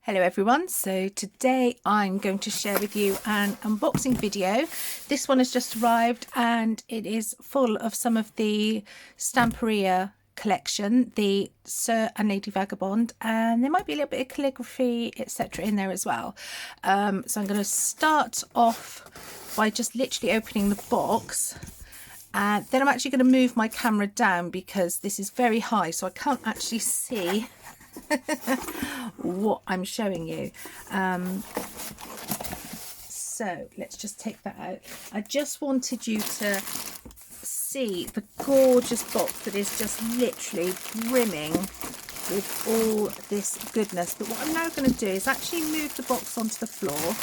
Hello everyone, so today I'm going to share with you an unboxing video. This one has just arrived and it is full of some of the Stamperia collection, the Sir and Lady Vagabond, and there might be a little bit of calligraphy etc in there as well. So I'm going to start off by just literally opening the box, and then I'm actually going to move my camera down because this is very high so I can't actually see what I'm showing you. So let's just take that out. I just wanted you to see the gorgeous box that is just literally brimming with all this goodness. But what I'm now going to do is actually move the box onto the floor,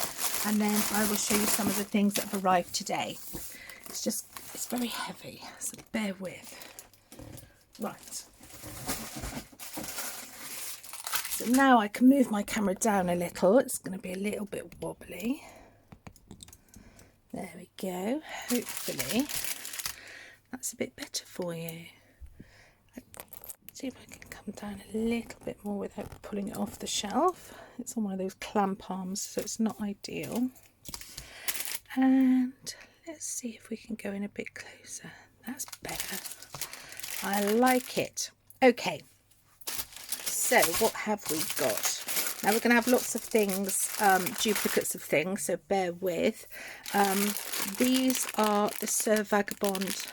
and then I will show you some of the things that have arrived today. It's very heavy, so bear with. Right. So now I can move my camera down a little. It's going to be a little bit wobbly. There we go. Hopefully that's a bit better for you. Let's see if I can come down a little bit more without pulling it off the shelf. It's on one of those clamp arms, so it's not ideal. And let's see if we can go in a bit closer. That's better. I like it. Okay. So what have we got? Now we're going to have lots of things, duplicates of things, so bear with. These are the Sir Vagabond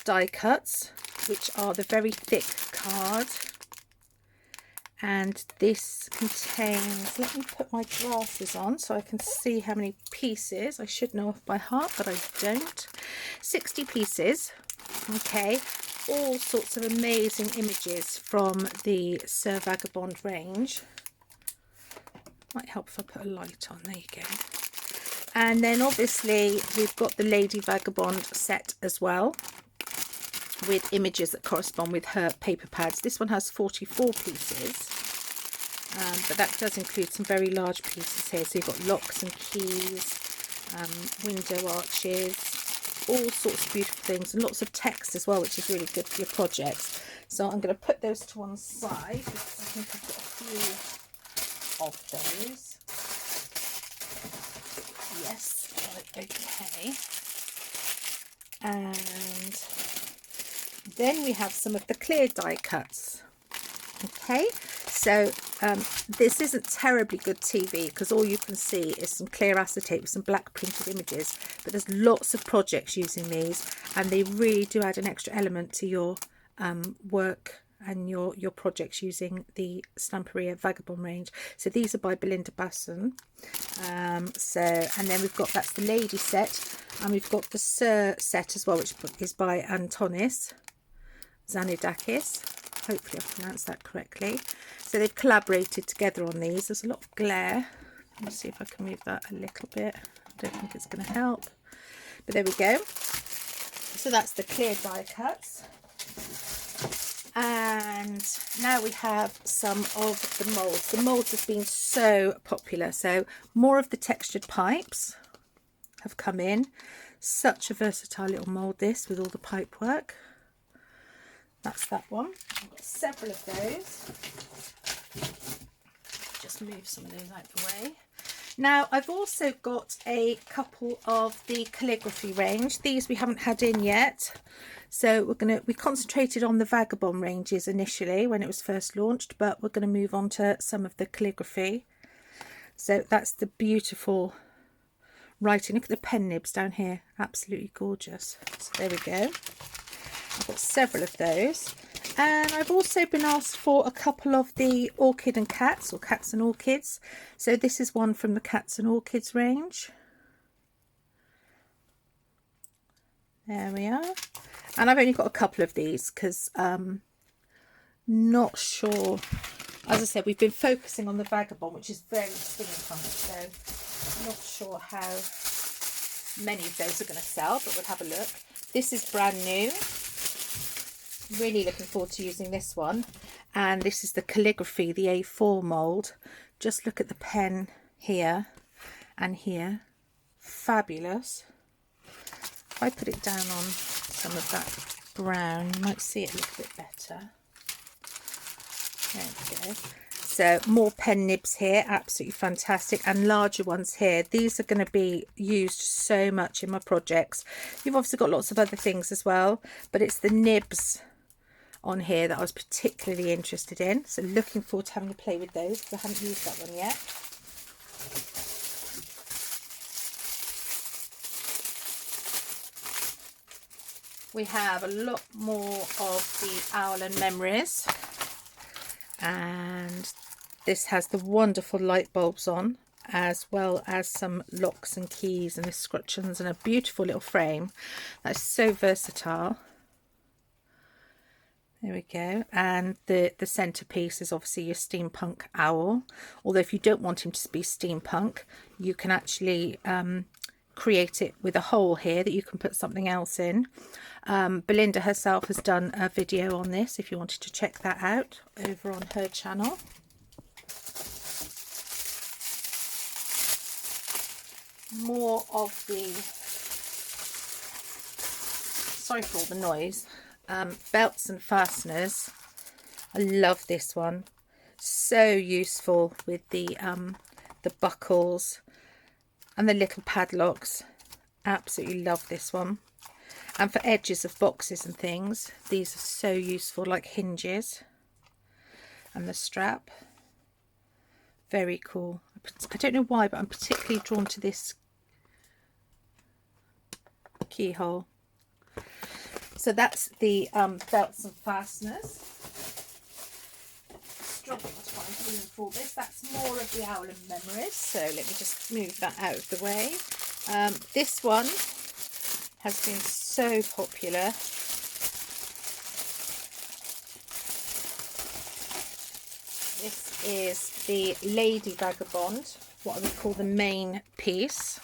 die cuts, which are the very thick card. And this contains, let me put my glasses on so I can see how many pieces. I should know off by heart, but I don't. 60 pieces, okay. All sorts of amazing images from the Sir Vagabond range. Might help if I put a light on. There you go. And then obviously we've got the Lady Vagabond set as well, with images that correspond with her paper pads. This one has 44 pieces, but that does include some very large pieces here. So you've got locks and keys, window arches, all sorts of beautiful things, and lots of text as well, which is really good for your projects. So I'm going to put those to one side because I think I've got a few of those. Yes, right, okay. And then we have some of the clear die cuts. Okay, so this isn't terribly good TV because all you can see is some clear acetate with some black printed images, but there's lots of projects using these, and they really do add an extra element to your work and your projects using the Stamperia Vagabond range. So these are by Belinda, Basson. And then we've got, that's the lady set, and we've got the Sir set as well, which is by Antonis, Tzanidakis. Hopefully I've pronounced that correctly. So they've collaborated together on these. There's a lot of glare. Let me see if I can move that a little bit. I don't think it's going to help, but there we go. So that's the clear die cuts. And now we have some of the moulds. The moulds have been so popular. So more of the textured pipes have come in. Such a versatile little mould this, with all the pipe work. That's that one. I've got several of those. Just move some of those out of the way. Now I've also got a couple of the calligraphy range. These we haven't had in yet. So we concentrated on the Vagabond ranges initially when it was first launched, but we're going to move on to some of the calligraphy. So that's the beautiful writing. Look at the pen nibs down here. Absolutely gorgeous. So there we go. I've got several of those, and I've also been asked for a couple of the Orchid and Cats, or Cats and Orchids. So this is one from the Cats and Orchids range. There we are. And I've only got a couple of these because not sure, as I said, we've been focusing on the Vagabond, which is very steampunk, so not sure how many of those are going to sell, but we'll have a look. This is brand new. Really looking forward to using this one. And this is the calligraphy, the A4 mould. Just look at the pen here and here. Fabulous. If I put it down on some of that brown, you might see it a little bit better. There we go. So more pen nibs here, absolutely fantastic, and larger ones here. These are going to be used so much in my projects. You've obviously got lots of other things as well, but it's the nibs on here that I was particularly interested in. So looking forward to having a play with those, because I haven't used that one yet. We have a lot more of the Owl and Memories, and this has the wonderful light bulbs on, as well as some locks and keys and escutcheons and a beautiful little frame that's so versatile. There we go. And the centerpiece is obviously your steampunk owl, although if you don't want him to be steampunk, you can actually create it with a hole here that you can put something else in. Belinda herself has done a video on this if you wanted to check that out over on her channel. More of the, sorry for all the noise, belts and fasteners. I love this one, so useful with the buckles and the little padlocks. Absolutely love this one. And for edges of boxes and things, these are so useful, like hinges. And the strap, very cool. I don't know why, but I'm particularly drawn to this keyhole. So that's the belts and fasteners. Struggling to find room for this. That's more of the Owl and Memories, so let me just move that out of the way. This one has been so popular. This is the Lady Vagabond, what I would call the main piece,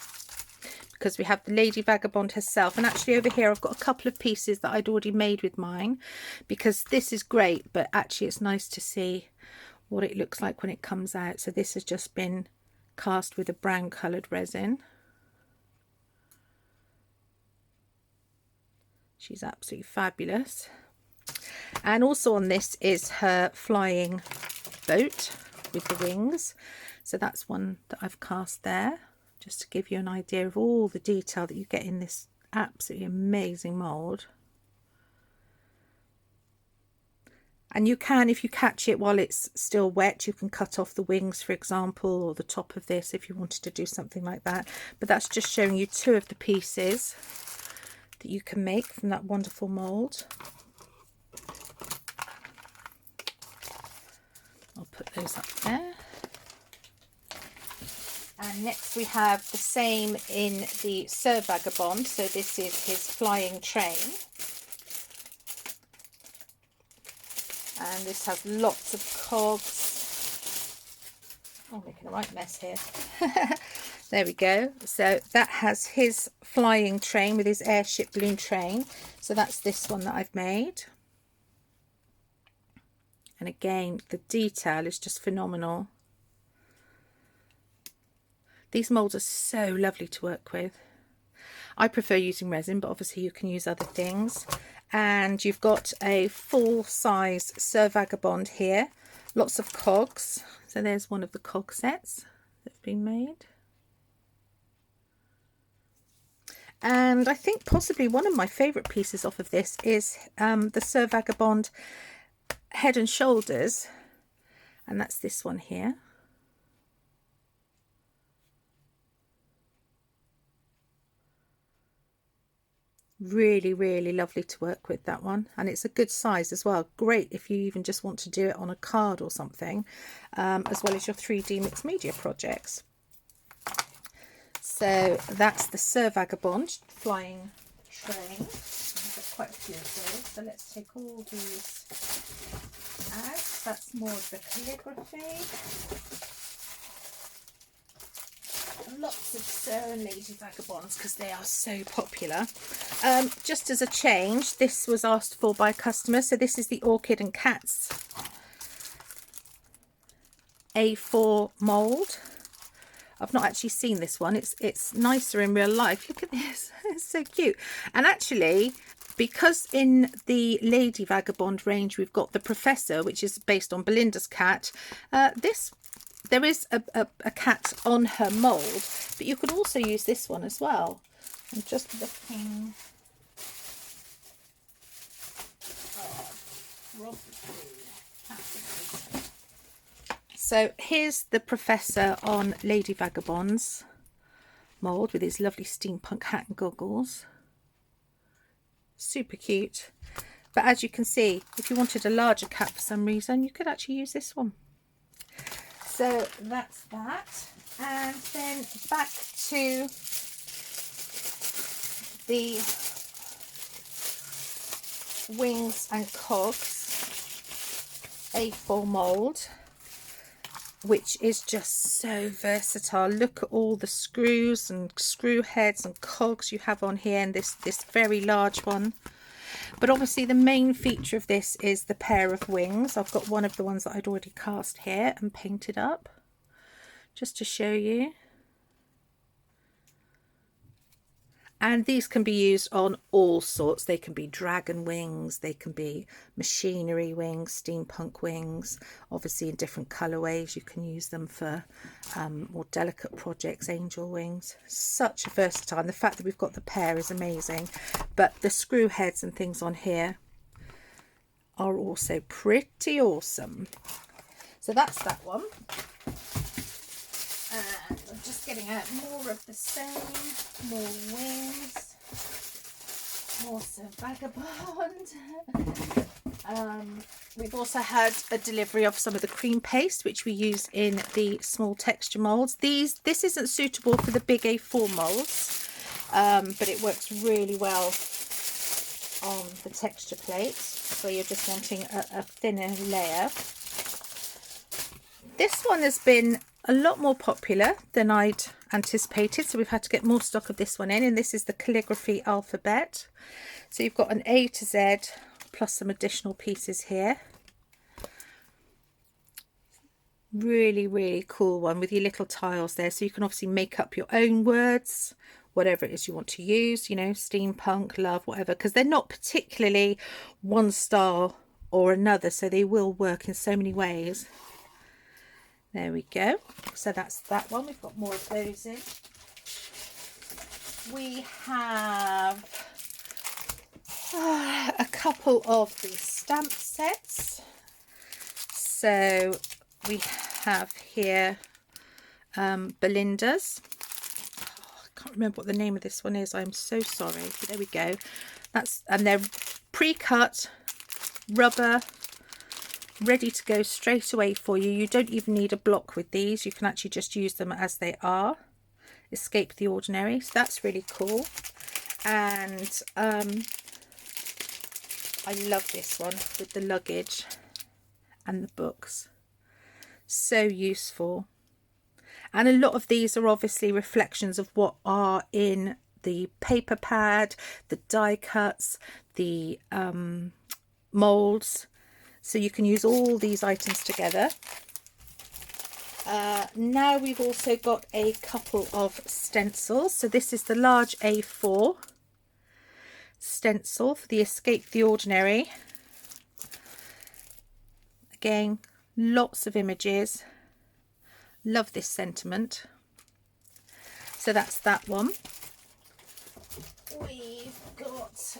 because we have the Lady Vagabond herself, and actually over here I've got a couple of pieces that I'd already made with mine, because this is great, but actually it's nice to see what it looks like when it comes out. So this has just been cast with a brown coloured resin. She's absolutely fabulous. And also on this is her flying boat with the wings. So that's one that I've cast there, just to give you an idea of all the detail that you get in this absolutely amazing mould. And you can, if you catch it while it's still wet, you can cut off the wings, for example, or the top of this if you wanted to do something like that. But that's just showing you two of the pieces that you can make from that wonderful mould. I'll put those up there. And next we have the same in the Sir Vagabond. So this is his flying train. And this has lots of cogs. Oh, I'm making a right mess here. There we go. So that has his flying train with his airship balloon train. So that's this one that I've made. And again, the detail is just phenomenal. These moulds are so lovely to work with. I prefer using resin, but obviously you can use other things. And you've got a full-size Sir Vagabond here. Lots of cogs. So there's one of the cog sets that's been made. And I think possibly one of my favourite pieces off of this is the Sir Vagabond Head and Shoulders. And that's this one here. Really, really lovely to work with, that one. And it's a good size as well. Great if you even just want to do it on a card or something, as well as your 3D mixed media projects. So that's the Sir Vagabond flying train. I've got quite a few of those. So let's take all these out. That's more of the calligraphy. Lots of Sir and Lady Vagabonds because they are so popular. Just as a change, this was asked for by a customer. So this is the Orchid Cats A4 mould. I've not actually seen this one. It's nicer in real life. Look at this. It's so cute. And actually, because in the Lady Vagabond range we've got the Professor, which is based on Belinda's cat. There is a cat on her mould, but you could also use this one as well. I'm just looking. So here's the Professor on Lady Vagabond's mould with his lovely steampunk hat and goggles. Super cute. But as you can see, if you wanted a larger cat for some reason, you could actually use this one. So that's that. And then back to the Wings and Cogs A4 mould, which is just so versatile. Look at all the screws and screw heads and cogs you have on here, and this very large one. But obviously the main feature of this is the pair of wings. I've got one of the ones that I'd already cast here and painted up just to show you. And these can be used on all sorts. They can be dragon wings, they can be machinery wings, steampunk wings, obviously in different colourways. You can use them for more delicate projects, angel wings. Such a versatile. And the fact that we've got the pair is amazing. But the screw heads and things on here are also pretty awesome. So that's that one. And I'm just getting out more of the same, more wings, more so Vagabond. We've also had a delivery of some of the cream paste, which we use in the small texture moulds. This isn't suitable for the big A4 moulds, but it works really well on the texture plates, where you're just wanting a thinner layer. This one has been a lot more popular than I'd anticipated, so we've had to get more stock of this one in, and this is the Calligraphy Alphabet. So you've got an A to Z plus some additional pieces here. Really, really cool one with your little tiles there, so you can obviously make up your own words, whatever it is you want to use, you know, steampunk, love, whatever, because they're not particularly one style or another, so they will work in so many ways. There we go. So that's that one. We've got more of those in. We have a couple of the stamp sets. So we have here Belindas. I can't remember what the name of this one is. I'm so sorry. But there we go. And they're pre-cut rubber, ready to go straight away for you. You don't even need a block with these. You can actually just use them as they are. Escape the ordinary. So that's really cool. And I love this one with the luggage and the books. So useful. And a lot of these are obviously reflections of what are in the paper pad, the die cuts, the moulds. So you can use all these items together. Now we've also got a couple of stencils. So this is the large A4 stencil for the Escape the Ordinary. Again, lots of images. Love this sentiment. So that's that one. We've got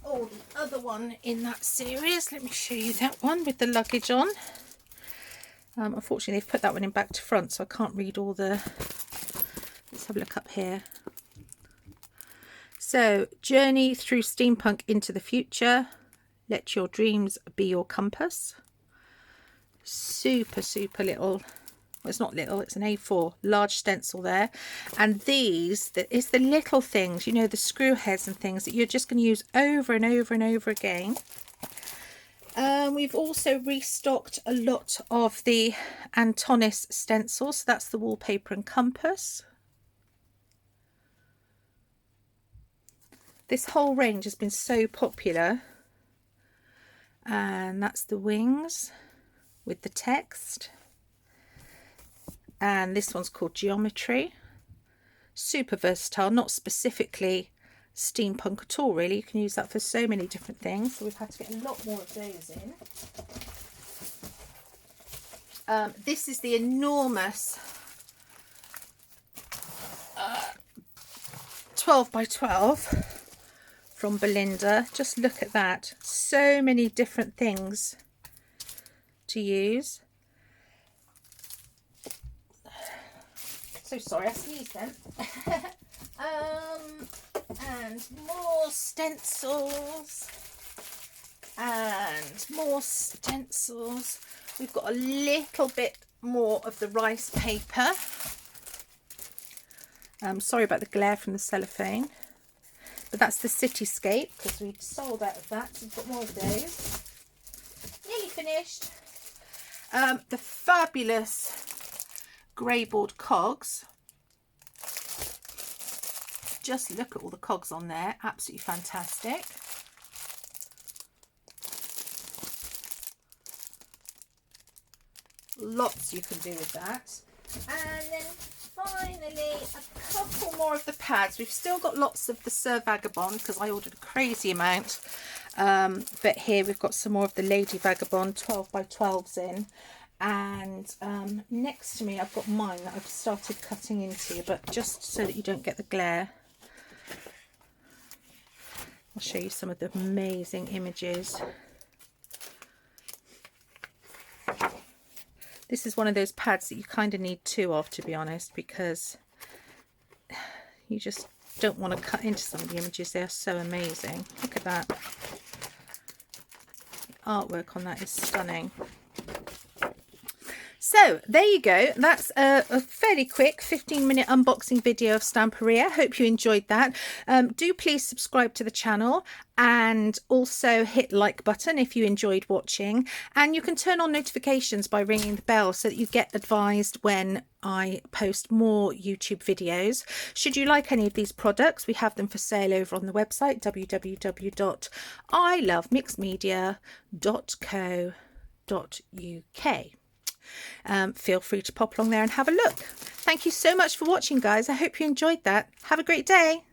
the other one in that series. Let me show you that one with the luggage on. Unfortunately, they've put that one in back to front, so I can't read all the... Let's have a look up here. So, journey through steampunk into the future. Let your dreams be your compass. Super, super little... Well, it's not little, it's an A4 large stencil there. And these, it's the little things, you know, the screw heads and things that you're just going to use over and over and over again. We've also restocked a lot of the Antonis stencils. So that's the wallpaper and compass. This whole range has been so popular. And that's the wings with the text. And this one's called Geometry. Super versatile, not specifically steampunk at all, really. You can use that for so many different things. So we've had to get a lot more of those in. This is the enormous 12 by 12 from Belinda. Just look at that. So many different things to use. So sorry, I sneezed then. And more stencils. And more stencils. We've got a little bit more of the rice paper. Sorry about the glare from the cellophane. But that's the cityscape, because we've sold out of that. So we've got more of those. Nearly finished. The fabulous greyboard cogs. Just look at all the cogs on there. Absolutely fantastic. Lots you can do with that. And then finally a couple more of the pads. We've still got lots of the Sir Vagabond because I ordered a crazy amount. But here we've got some more of the Lady Vagabond 12 by 12s in. And next to me I've got mine that I've started cutting into, but just so that you don't get the glare, I'll show you some of the amazing images. This is one of those pads that you kind of need two of, to be honest, because you just don't want to cut into some of the images. They are so amazing. Look at that. The artwork on that is stunning. So there you go. That's a fairly quick 15-minute unboxing video of Stamperia. Hope you enjoyed that. Do please subscribe to the channel and also hit like button if you enjoyed watching. And you can turn on notifications by ringing the bell so that you get advised when I post more YouTube videos. Should you like any of these products, we have them for sale over on the website www.ilovemixedmedia.co.uk. Feel free to pop along there and have a look. Thank you so much for watching, guys. I hope you enjoyed that. Have a great day.